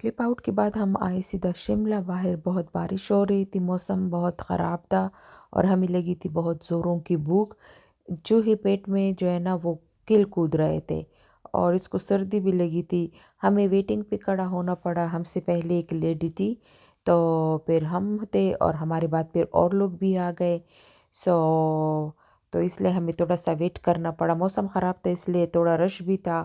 Flip out के बाद हम आए सीधा शिमला। बाहर बहुत बारिश हो रही थी, मौसम बहुत ख़राब था और हमें लगी थी बहुत ज़ोरों की भूख। चूहे पेट में जो है ना वो किल कूद रहे थे और इसको सर्दी भी लगी थी। हमें वेटिंग पे खड़ा होना पड़ा। हमसे पहले एक लेडी थी, तो फिर हम थे और हमारे बाद फिर और लोग भी आ गए। तो इसलिए हमें थोड़ा सा वेट करना पड़ा। मौसम ख़राब था इसलिए थोड़ा रश भी था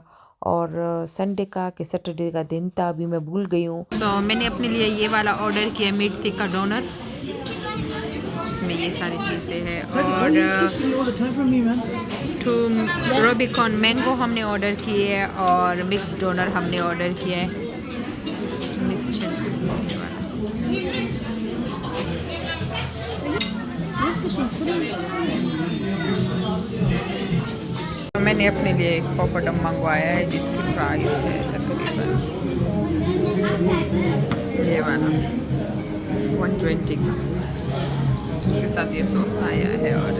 और संडे का कि सैटरडे का दिन था, अभी मैं भूल गई हूँ। तो मैंने अपने लिए ये वाला ऑर्डर किया, मीट टिक्का डोनर। इसमें ये सारी चीज़ें हैं और 2 रूबिकॉन मैंगो हमने ऑर्डर किए है और मिक्स डोनर हमने ऑर्डर किया है। मिक्स तो मैंने अपने लिए एक पॉपडम मंगवाया है जिसकी प्राइस है तकरीबन ये वाला 120 का। उसके साथ ये सॉस आया है और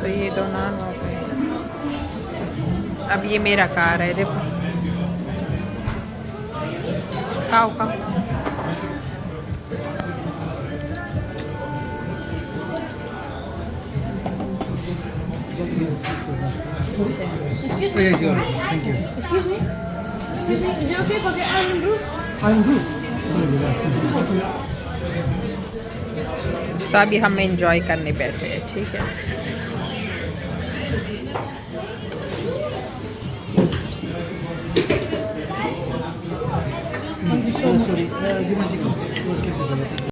तो ये दोनों हो गए। अब ये मेरा कार है, देखो खाओ खाओ। Excuse me? Thank you. Excuse me? Excuse me? Is it okay if I get almond root? Almond root? तो अभी हम एंजॉय करने बैठे हैं, ठीक है। Thank you so much. Sorry,